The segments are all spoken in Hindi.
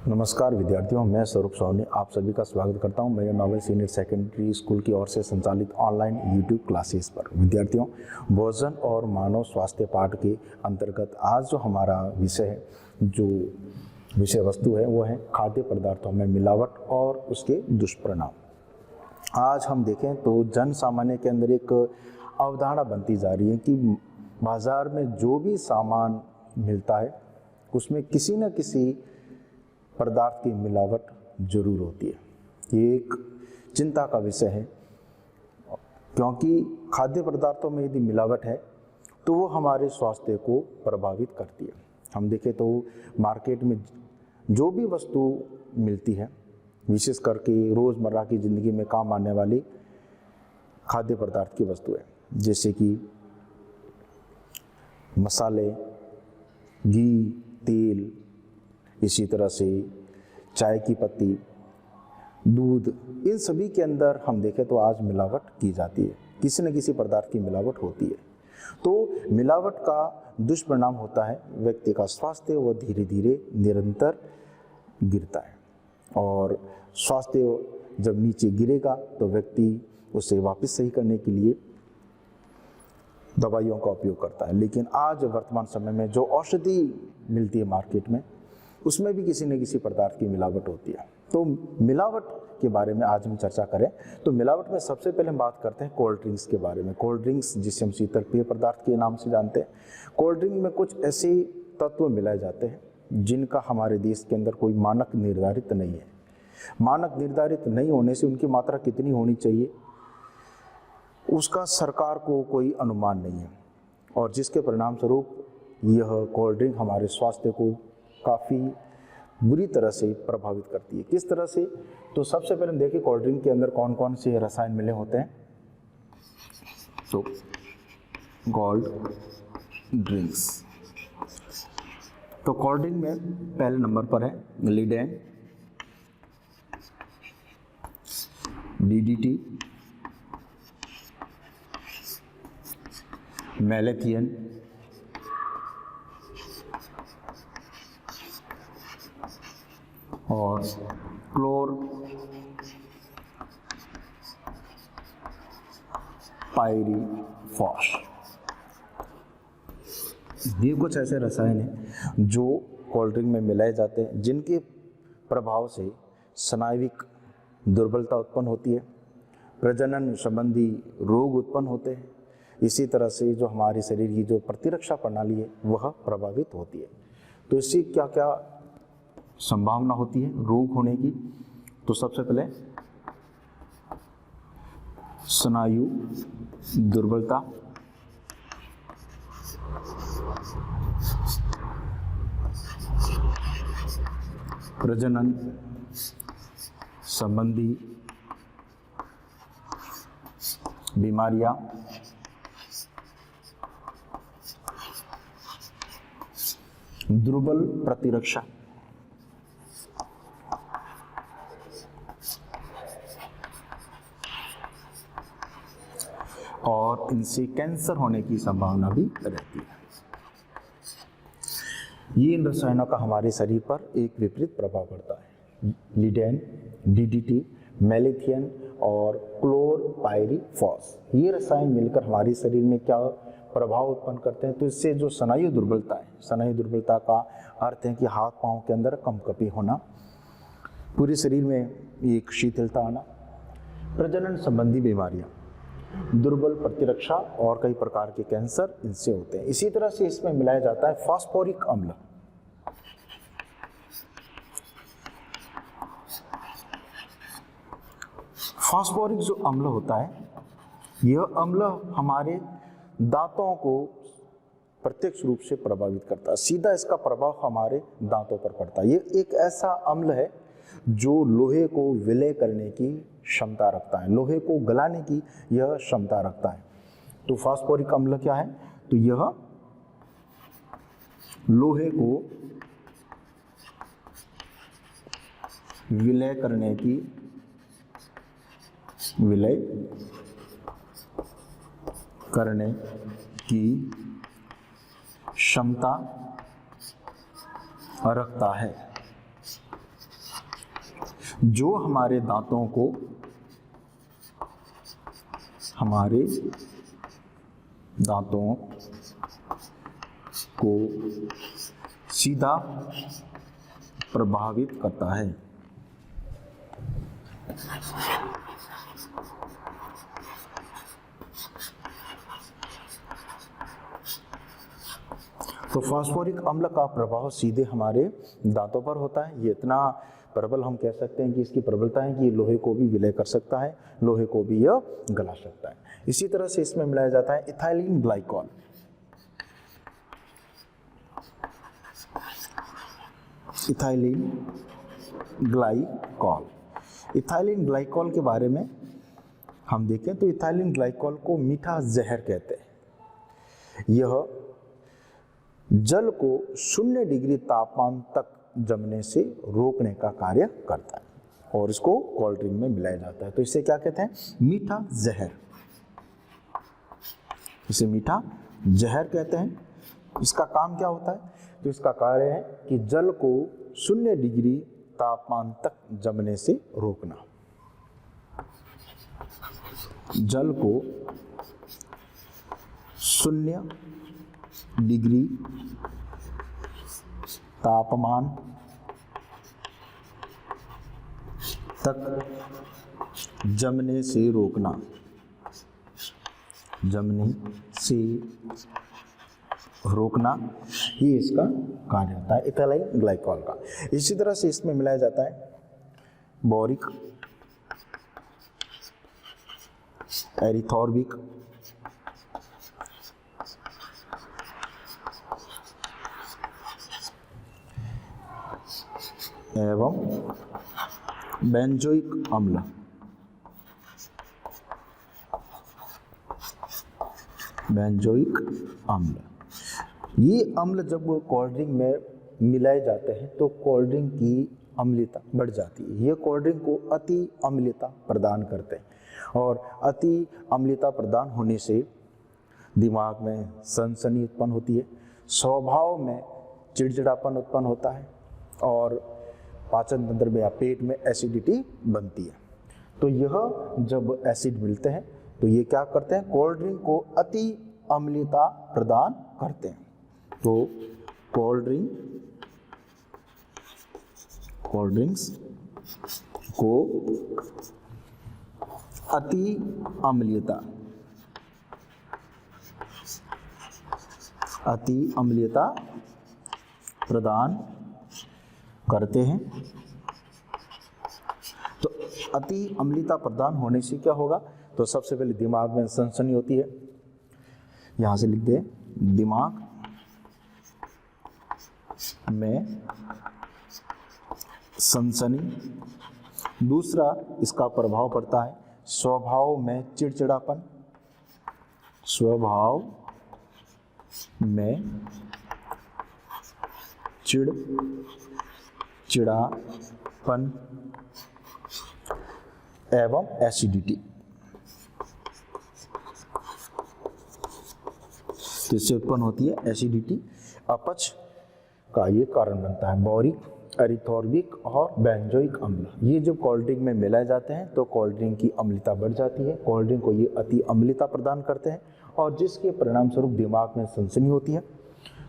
नमस्कार विद्यार्थियों, मैं स्वरूप सोनी आप सभी का स्वागत करता हूं मेरे नोवेल सीनियर सेकेंडरी स्कूल की ओर से संचालित ऑनलाइन यूट्यूब क्लासेस पर। विद्यार्थियों, भोजन और मानव स्वास्थ्य पाठ के अंतर्गत आज जो हमारा विषय है, जो विषय वस्तु है वो है खाद्य पदार्थों में मिलावट और उसके दुष्परिणाम। आज हम देखें तो जन सामान्य के अंदर एक अवधारणा बनती जा रही है कि बाजार में जो भी सामान मिलता है उसमें किसी न किसी पदार्थ की मिलावट जरूर होती है। ये एक चिंता का विषय है, क्योंकि खाद्य पदार्थों में यदि मिलावट है तो वो हमारे स्वास्थ्य को प्रभावित करती है। हम देखें तो मार्केट में जो भी वस्तु मिलती है, विशेष करके रोज़मर्रा की ज़िंदगी में काम आने वाली खाद्य पदार्थ की वस्तु है, जैसे कि मसाले, घी, तेल, इसी तरह से चाय की पत्ती, दूध, इन सभी के अंदर हम देखें तो आज मिलावट की जाती है, किसी न किसी पदार्थ की मिलावट होती है। तो मिलावट का दुष्परिणाम होता है व्यक्ति का स्वास्थ्य वो धीरे धीरे निरंतर गिरता है, और स्वास्थ्य जब नीचे गिरेगा तो व्यक्ति उसे वापस सही करने के लिए दवाइयों का उपयोग करता है। लेकिन आज वर्तमान समय में जो औषधि मिलती है मार्केट में, उसमें भी किसी न किसी पदार्थ की मिलावट होती है। तो मिलावट के बारे में आज हम चर्चा करें तो मिलावट में सबसे पहले हम बात करते हैं कोल्ड ड्रिंक्स के बारे में। कोल्ड ड्रिंक्स जिसे हम शीतल पेय पदार्थ के नाम से जानते हैं। कोल्ड ड्रिंक में कुछ ऐसे तत्व मिलाए जाते हैं जिनका हमारे देश के अंदर कोई मानक निर्धारित नहीं है। मानक निर्धारित नहीं होने से उनकी मात्रा कितनी होनी चाहिए उसका सरकार को कोई अनुमान नहीं है, और जिसके परिणाम स्वरूप यह कोल्ड ड्रिंक हमारे स्वास्थ्य को काफ़ी बुरी तरह से प्रभावित करती है। किस तरह से? तो सबसे पहले हम देखें कोल्ड ड्रिंक के अंदर कौन कौन से रसायन मिले होते हैं। तो कोल्ड ड्रिंक्स, तो कोल्ड ड्रिंक में पहले नंबर पर है लिडेन, डीडीटी, मैलेथियन, और क्लोर पायरीफॉस। ये कुछ ऐसे रसायन हैं जो कोल्ड ड्रिंक में मिलाए जाते हैं, जिनके प्रभाव से स्नायुविक दुर्बलता उत्पन्न होती है, प्रजनन संबंधी रोग उत्पन्न होते हैं। इसी तरह से जो हमारे शरीर की जो प्रतिरक्षा प्रणाली है वह प्रभावित होती है। तो इससे क्या क्या संभावना होती है रोग होने की? तो सबसे पहले स्नायु दुर्बलता, प्रजनन संबंधी बीमारियां, दुर्बल प्रतिरक्षा, और इनसे कैंसर होने की संभावना भी रहती है। ये इन रसायनों का हमारे शरीर पर एक विपरीत प्रभाव पड़ता है। लिडेन, डीडीटी, मैलेथियन और क्लोरपायरीफॉस, ये रसायन मिलकर हमारे शरीर में क्या प्रभाव उत्पन्न करते हैं? तो इससे जो स्नायु दुर्बलता है, स्नायु दुर्बलता का अर्थ है कि हाथ पांव के अंदर कंपकपी होना, पूरे शरीर में एक शीतलता आना, प्रजनन संबंधी बीमारियां, दुर्बल प्रतिरक्षा और कई प्रकार के कैंसर इनसे होते हैं। इसी तरह से इसमें मिलाया जाता है फास्फोरिक अम्ल। फास्फोरिक जो अम्ल होता है, यह अम्ल हमारे दांतों को प्रत्यक्ष रूप से प्रभावित करता है। सीधा इसका प्रभाव हमारे दांतों पर पड़ता है। ये एक ऐसा अम्ल है जो लोहे को विलय करने की क्षमता रखता है, लोहे को गलाने की यह क्षमता रखता है। तो फास्फोरिक अम्ल क्या है? तो यह लोहे को विलय करने की क्षमता रखता है। जो हमारे दांतों को सीधा प्रभावित करता है। तो फास्फोरिक अम्ल का प्रभाव सीधे हमारे दांतों पर होता है। ये इतना प्रबल हम कह सकते हैं कि इसकी प्रबलता है कि लोहे को भी विलय कर सकता है, लोहे को भी यह गला सकता है। इसी तरह से इसमें मिलाया जाता है इथाइलिन ग्लाइकॉल। इथाइलिन ग्लाइकॉल के बारे में हम देखें तो इथाइलिन ग्लाइकॉल को मीठा जहर कहते हैं। यह जल को 0 डिग्री तापमान तक जमने से रोकने का कार्य करता है और इसको कोल्ड ड्रिंक में मिलाया जाता है। तो इसे क्या कहते हैं? मीठा जहर। इसे मीठा जहर कहते हैं। इसका काम क्या होता है? तो इसका कार्य है कि जल को 0 डिग्री तापमान तक जमने से रोकना। जल को 0 डिग्री तापमान तक जमने से रोकना। ये इसका कार्य होता है इथाइलिन ग्लाइकॉल का। इसी तरह से इसमें मिलाया जाता है बोरिक, एरिथॉर्बिक, एवं बेंजोइक अम्ल। ये अम्ल जब कोल्ड ड्रिंक में मिलाए जाते हैं तो कोल्ड ड्रिंक की अम्लता बढ़ जाती है। ये कोल्ड ड्रिंक को अति अम्लता प्रदान करते हैं और अति अम्लता प्रदान होने से दिमाग में सनसनी उत्पन्न होती है, स्वभाव में चिड़चिड़ापन उत्पन्न होता है और पाचन तंत्र में या पेट में एसिडिटी बनती है। तो यह जब एसिड मिलते हैं तो ये क्या करते हैं? कोल्ड ड्रिंक को अति अम्लता प्रदान करते हैं। तो कोल्ड ड्रिंक्स को अति अम्लता प्रदान करते हैं। तो अति अम्लता प्रदान होने से क्या होगा? तो सबसे पहले दिमाग में सनसनी होती है। यहां से लिख दे, दिमाग में सनसनी। दूसरा इसका प्रभाव पड़ता है स्वभाव में चिड़चिड़ापन। चिड़चिड़ापन एवं एसिडिटी। तो इससे उत्पन्न होती है एसिडिटी, अपच का ये कारण बनता है। बोरिक, एरिथॉर्बिक और बेंजोइक अम्ल ये जब कोल्ड ड्रिंक में मिलाए जाते हैं तो कोल्ड ड्रिंक की अम्लता बढ़ जाती है। कोल्ड ड्रिंक को ये अति अम्लता प्रदान करते हैं और जिसके परिणाम स्वरूप दिमाग में सनसनी होती है,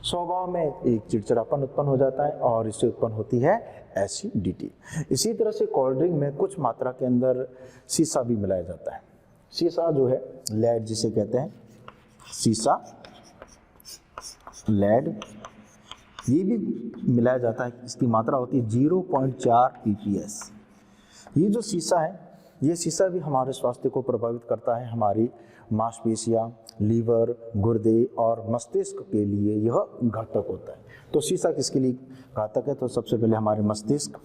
स्वभाव में एक चिड़चिड़ापन उत्पन्न हो जाता है और इससे उत्पन्न होती है एसिडिटी। इसी तरह से कोल्ड ड्रिंक में कुछ मात्रा के अंदर शीशा भी मिलाया जाता है। शीशा जो है लेड जिसे कहते हैं, शीशा लेड, ये भी मिलाया जाता है। इसकी मात्रा होती है 0.4 pps। ये जो शीशा है, ये शीशा भी हमारे स्वास्थ्य को प्रभावित करता है। हमारी मांसपेशियां, लीवर, गुर्दे और मस्तिष्क के लिए यह घातक होता है। तो शीशा किसके लिए घातक है? तो सबसे पहले हमारे मस्तिष्क,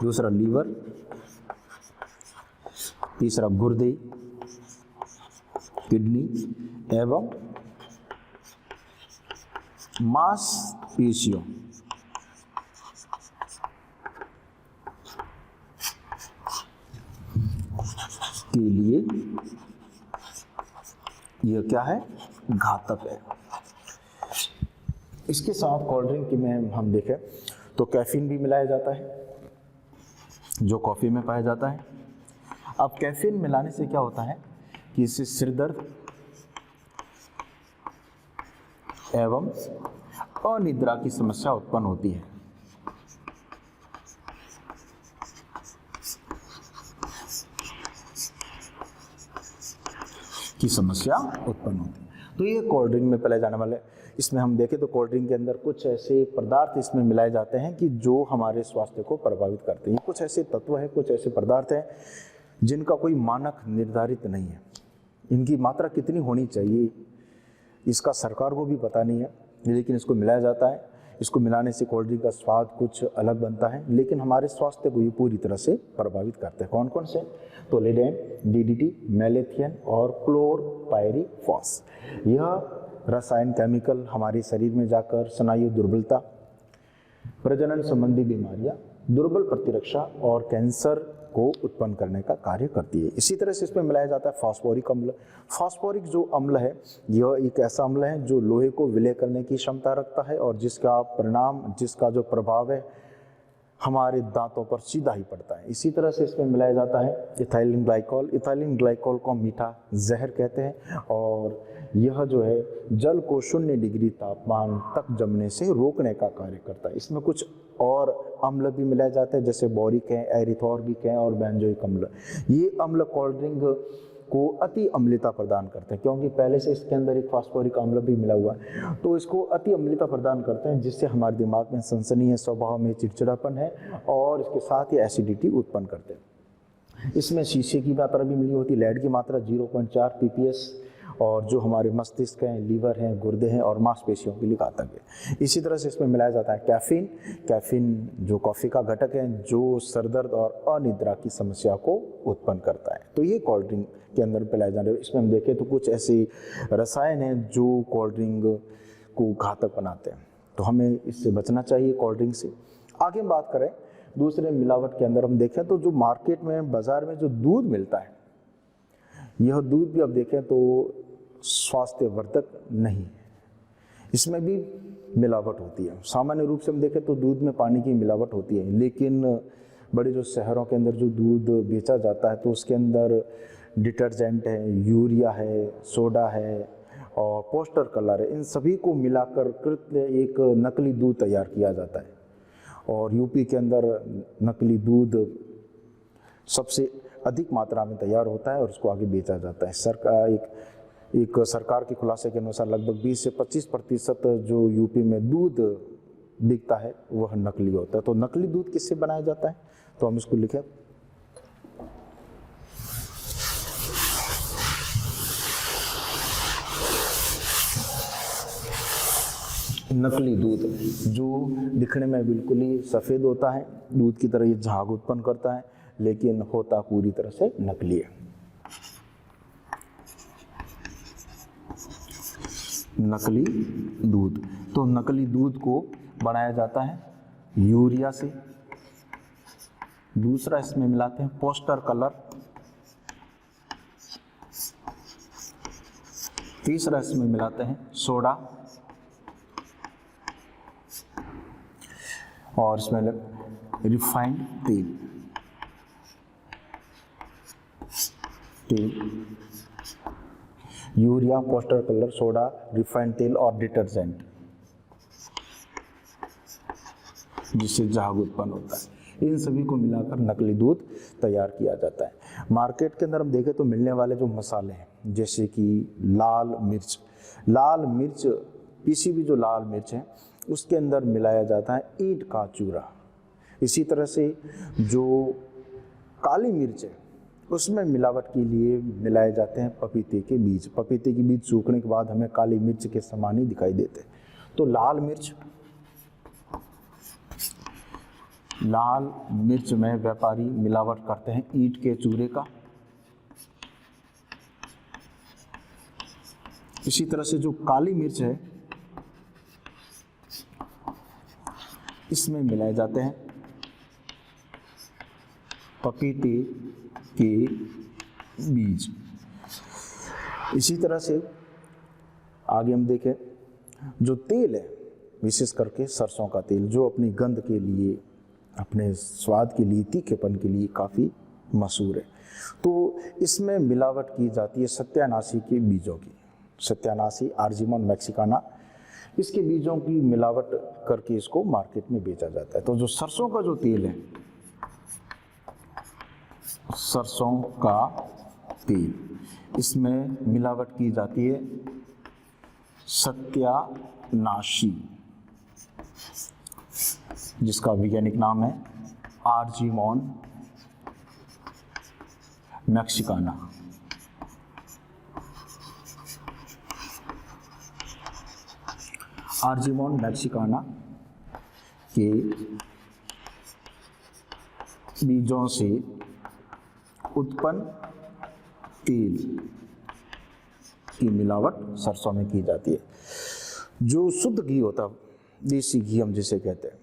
दूसरा लीवर, तीसरा गुर्दे, किडनी एवं मांसपेशियों के लिए यह क्या है? घातक है। इसके साथ कोल्ड ड्रिंक में हम देखें तो कैफीन भी मिलाया जाता है जो कॉफ़ी में पाया जाता है। अब कैफीन मिलाने से क्या होता है कि इससे सिर दर्द एवं अनिद्रा की समस्या उत्पन्न होती है। तो ये कोल्ड ड्रिंक में पाए जाने वाले, इसमें हम देखें तो कोल्ड ड्रिंक के अंदर कुछ ऐसे पदार्थ इसमें मिलाए जाते हैं कि जो हमारे स्वास्थ्य को प्रभावित करते हैं। कुछ ऐसे तत्व हैं, कुछ ऐसे पदार्थ हैं जिनका कोई मानक निर्धारित नहीं है। इनकी मात्रा कितनी होनी चाहिए इसका सरकार को भी पता नहीं है, लेकिन इसको मिलाया जाता है। इसको मिलाने से कोल्ड ड्रिंक का स्वाद कुछ अलग बनता है, लेकिन हमारे स्वास्थ्य को ये पूरी तरह से प्रभावित करते हैं। कौन कौन से? तो लेडेन, डीडीटी, मैलेथियन और क्लोरपायरीफॉस। यह रसायन केमिकल हमारे शरीर में जाकर स्नायु दुर्बलता, प्रजनन संबंधी बीमारियां, दुर्बल प्रतिरक्षा और कैंसर को उत्पन्न करने का कार्य करती है। इसी तरह से इसमें मिलाया जाता है फास्फोरिक अम्ल। फास्फोरिक जो अम्ल है यह एक ऐसा अम्ल है जो लोहे को विलय करने की क्षमता रखता है और जिसका जो प्रभाव है हमारे दांतों पर सीधा ही पड़ता है। इसी तरह से इसमें मिलाया जाता है इथाइलिन ग्लाइकोल। इथाइलिन ग्लाइकोल को मीठा जहर कहते हैं और यह जो है जल को 0 डिग्री तापमान तक जमने से रोकने का कार्य करता है। इसमें कुछ और अम्ल भी मिलाए जाते हैं जैसे बोरिक है, एरिथोर्बिक है और बेंजोइक अम्ल। ये अम्ल कोल्ड ड्रिंक को अति अम्लता प्रदान करते हैं, क्योंकि पहले से इसके अंदर एक फास्फोरिक अम्ल भी मिला हुआ है, तो इसको अति अम्लता प्रदान करते हैं, जिससे हमारे दिमाग में सनसनी है, स्वभाव में चिड़चिड़ापन है और इसके साथ ही एसिडिटी उत्पन्न करते हैं। इसमें शीशे की मात्रा भी मिली होती है, लेड की मात्रा 0.4 pps और जो हमारे मस्तिष्क हैं, लीवर हैं, गुर्दे हैं और मांसपेशियों के लिए घातक है। इसी तरह से इसमें मिलाया जाता है कैफीन। कैफीन जो कॉफ़ी का घटक है जो सरदर्द और अनिद्रा की समस्या को उत्पन्न करता है। तो ये कोल्ड ड्रिंक के अंदर पिलाए जाने वाले, इसमें हम देखें तो कुछ ऐसे रसायन हैं जो कोल्ड ड्रिंक को घातक बनाते हैं, तो हमें इससे बचना चाहिए कोल्ड ड्रिंक से। आगे हम बात करें दूसरे मिलावट के अंदर, हम देखें तो जो मार्केट में, बाजार में जो दूध मिलता है, यह दूध भी अब देखें तो स्वास्थ्यवर्धक नहीं है, इसमें भी मिलावट होती है। सामान्य रूप से हम देखें तो दूध में पानी की मिलावट होती है, लेकिन बड़े जो शहरों के अंदर जो दूध बेचा जाता है तो उसके अंदर डिटर्जेंट है, यूरिया है, सोडा है और पोस्टर कलर है, इन सभी को मिलाकर कृत्य एक नकली दूध तैयार किया जाता है। और यूपी के अंदर नकली दूध सबसे अधिक मात्रा में तैयार होता है और उसको आगे बेचा जाता है। एक सरकार के खुलासे के अनुसार लगभग 20 से 25% जो यूपी में दूध बिकता है वह नकली होता है। तो नकली दूध किससे बनाया जाता है? तो हम इसको लिखें, नकली दूध जो दिखने में बिल्कुल ही सफ़ेद होता है, दूध की तरह ये झाग उत्पन्न करता है, लेकिन होता पूरी तरह से नकली है। नकली दूध, तो नकली दूध को बनाया जाता है यूरिया से। दूसरा इसमें मिलाते हैं पोस्टर कलर। तीसरा इसमें मिलाते हैं सोडा और इसमें रिफाइंड तेल। Urea, poster colour, soda, refined तेल और डिटर्जेंट, जिससे झाग उत्पन्न होता है, इन सभी को मिलाकर नकली दूध तैयार किया जाता है। मार्केट के अंदर हम देखें तो मिलने वाले जो मसाले हैं जैसे कि लाल मिर्च, पीसी हुई जो लाल मिर्च है उसके अंदर मिलाया जाता है ईंट का चूरा। इसी तरह से जो काली मिर्च है उसमें मिलावट के लिए मिलाए जाते हैं पपीते के बीज। पपीते के बीज सूखने के बाद हमें काली मिर्च के समान ही दिखाई देते हैं। तो लाल मिर्च में व्यापारी मिलावट करते हैं ईंट के चूरे का। इसी तरह से जो काली मिर्च है इसमें मिलाए जाते हैं पपीते के बीज। इसी तरह से आगे हम देखें जो तेल है विशेष करके सरसों का तेल, जो अपनी गंध के लिए, अपने स्वाद के लिए, तीखेपन के लिए काफ़ी मशहूर है। तो इसमें मिलावट की जाती है सत्यानाशी के बीजों की, सत्यानाशी आर्जिमोन मैक्सिकाना, इसके बीजों की मिलावट करके इसको मार्केट में बेचा जाता है। तो जो सरसों का जो तेल है, सरसों का तेल, इसमें मिलावट की जाती है सत्यानाशी, जिसका वैज्ञानिक नाम है आर्जिमोन मैक्सिकाना। आर्जिमोन मैक्सिकाना के बीजों से उत्पन्न तेल की मिलावट सरसों में की जाती है। जो शुद्ध घी होता है, देसी घी हम जिसे कहते हैं,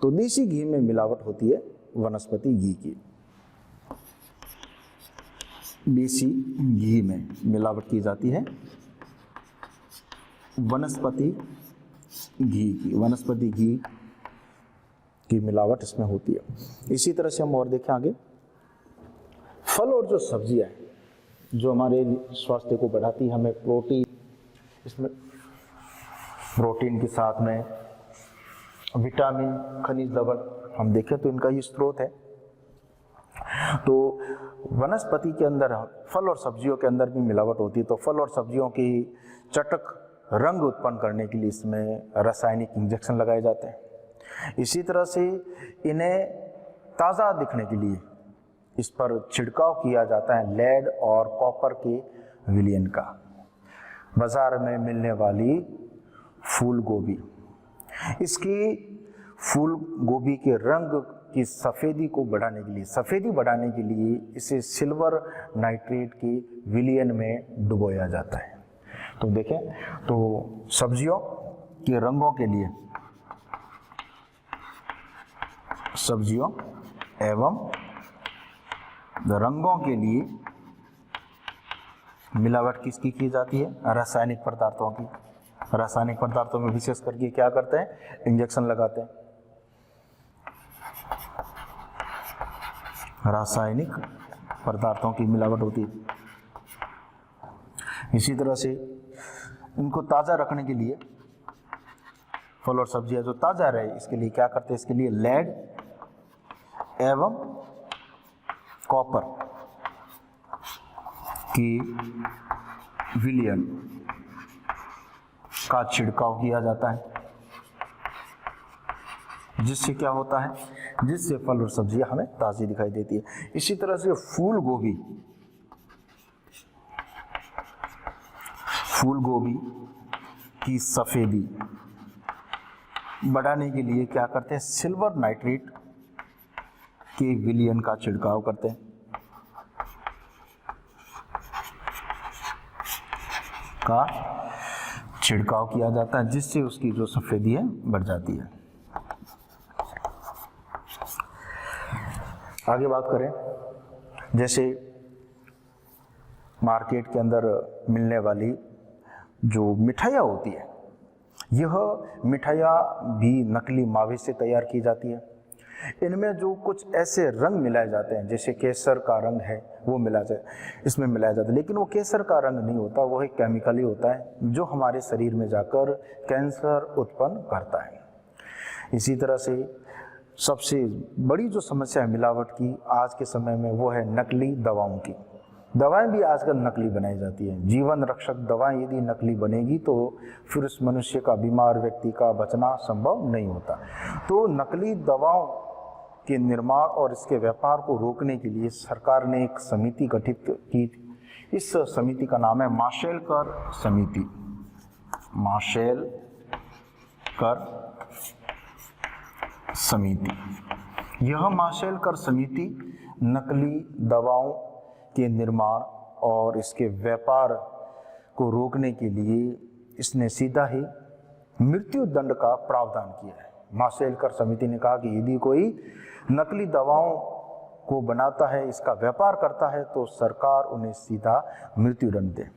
तो देसी घी में मिलावट होती है वनस्पति घी की। देसी घी में मिलावट की जाती है वनस्पति घी की, वनस्पति घी की मिलावट इसमें होती है। इसी तरह से हम और देखें आगे, फल और जो सब्जियां हैं जो हमारे स्वास्थ्य को बढ़ाती है, हमें प्रोटीन, इसमें प्रोटीन के साथ में विटामिन, खनिज लवण हम देखें तो इनका ही स्रोत है। तो वनस्पति के अंदर, फल और सब्जियों के अंदर भी मिलावट होती है। तो फल और सब्जियों की चटक रंग उत्पन्न करने के लिए इसमें रासायनिक इंजेक्शन लगाए जाते हैं। इसी तरह से इन्हें ताज़ा दिखने के लिए इस पर छिड़काव किया जाता है लेड और कॉपर के विलयन का। बाजार में मिलने वाली फूल गोभी, इसकी फूल गोभी के रंग की सफ़ेदी को बढ़ाने के लिए, सफ़ेदी बढ़ाने के लिए इसे सिल्वर नाइट्रेट के विलयन में डुबोया जाता है। तो देखें, तो सब्जियों के रंगों के लिए, सब्जियों एवं रंगों के लिए मिलावट किसकी की जाती है? रासायनिक पदार्थों की। रासायनिक पदार्थों में विशेष करके क्या करते हैं? इंजेक्शन लगाते हैं। रासायनिक पदार्थों की मिलावट होती है। इसी तरह से इनको ताज़ा रखने के लिए, फल और सब्जियां जो ताज़ा रहे, इसके लिए क्या करते हैं? इसके लिए लेड एवं कॉपर की विलयन का छिड़काव किया जाता है। जिससे क्या होता है? जिससे फल और सब्जियां हमें ताज़ी दिखाई देती है। इसी तरह से फूल गोभी, फूल गोभी की सफ़ेदी बढ़ाने के लिए क्या करते हैं? सिल्वर नाइट्रेट के विलयन का छिड़काव करते हैं, का छिड़काव किया जाता है, जिससे उसकी जो सफ़ेदी है बढ़ जाती है। आगे बात करें, जैसे मार्केट के अंदर मिलने वाली जो मिठाइयाँ होती है, यह मिठाइयाँ भी नकली मावे से तैयार की जाती है। इनमें जो कुछ ऐसे रंग मिलाए जाते हैं, जैसे केसर का रंग है वो इसमें मिलाया जाता है, लेकिन वो केसर का रंग नहीं होता, वो एक केमिकल ही होता है जो हमारे शरीर में जाकर कैंसर उत्पन्न करता है। इसी तरह से सबसे बड़ी जो समस्या है मिलावट की आज के समय में, वो है नकली दवाओं की। दवाएं भी आजकल नकली बनाई जाती हैं। जीवन रक्षक दवाएं यदि नकली बनेगी तो फिर उस मनुष्य का, बीमार व्यक्ति का बचना संभव नहीं होता। तो नकली दवाओं के निर्माण और इसके व्यापार को रोकने के लिए सरकार ने एक समिति गठित की। इस समिति का नाम है माशेलकर समिति। माशेलकर समिति। यह माशेलकर समिति नकली दवाओं के निर्माण और इसके व्यापार को रोकने के लिए इसने सीधा ही मृत्यु दंड का प्रावधान किया है। माशेलकर समिति ने कहा कि यदि कोई नकली दवाओं को बनाता है, इसका व्यापार करता है, तो सरकार उन्हें सीधा मृत्यु दंड दे।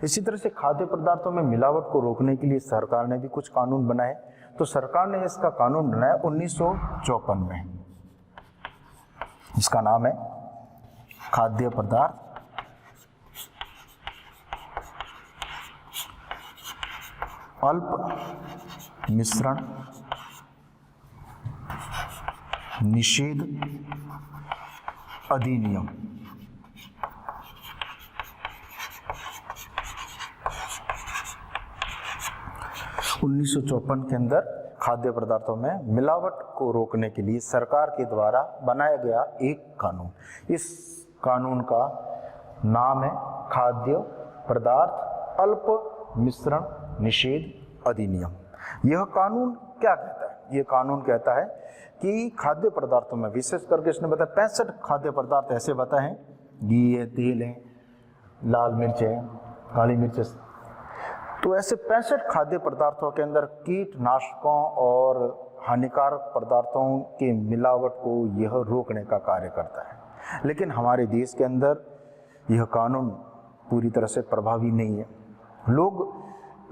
इसी तरह से खाद्य पदार्थों में मिलावट को रोकने के लिए सरकार ने भी कुछ कानून बनाए। तो सरकार ने इसका कानून बनाया 1954 में। इसका नाम है खाद्य पदार्थ अल्प मिश्रण निषेध अधिनियम। उन्नीस के अंदर खाद्य पदार्थों में मिलावट को रोकने के लिए सरकार के द्वारा बनाया गया एक कानून। इस कानून का नाम है खाद्य पदार्थ अल्प मिश्रण निषेध अधिनियम। यह कानून क्या कहता है? यह कानून कहता है कि खाद्य पदार्थों में, विशेष करके इसने बताया 65 खाद्य पदार्थ ऐसे बताए हैं, घी है, तेल है, लाल मिर्च है, काली मिर्च है। तो ऐसे 65 खाद्य पदार्थों के अंदर कीटनाशकों और हानिकारक पदार्थों के मिलावट को यह रोकने का कार्य करता है। लेकिन हमारे देश के अंदर यह कानून पूरी तरह से प्रभावी नहीं है। लोग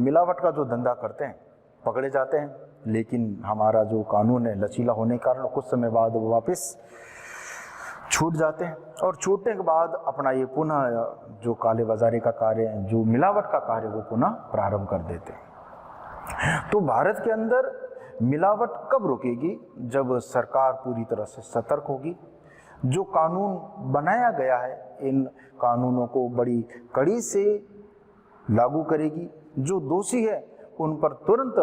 मिलावट का जो धंधा करते हैं पकड़े जाते हैं, लेकिन हमारा जो कानून है लचीला होने के कारण कुछ समय बाद वो वापस छूट जाते हैं और छूटने के बाद अपना ये पुनः जो काले बाजारी का कार्य है, जो मिलावट का कार्य, वो पुनः प्रारंभ कर देते हैं। तो भारत के अंदर मिलावट कब रुकेगी? जब सरकार पूरी तरह से सतर्क होगी, जो कानून बनाया गया है इन कानूनों को बड़ी कड़ी से लागू करेगी, जो दोषी है उन पर तुरंत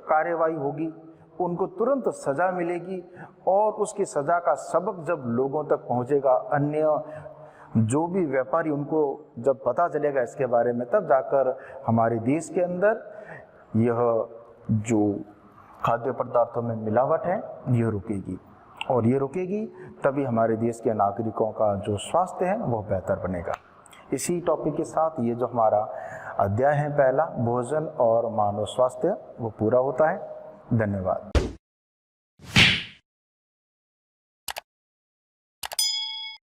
कार्यवाही होगी, उनको तुरंत सजा मिलेगी और उसकी सजा का सबक जब लोगों तक पहुंचेगा, अन्य जो भी व्यापारी, उनको जब पता चलेगा इसके बारे में, तब जाकर हमारे देश के अंदर यह जो खाद्य पदार्थों में मिलावट है यह रुकेगी। और ये रुकेगी तभी हमारे देश के नागरिकों का जो स्वास्थ्य है वो बेहतर बनेगा। इसी टॉपिक के साथ ये जो हमारा अध्याय है पहला, भोजन और मानव स्वास्थ्य, वो पूरा होता है। धन्यवाद।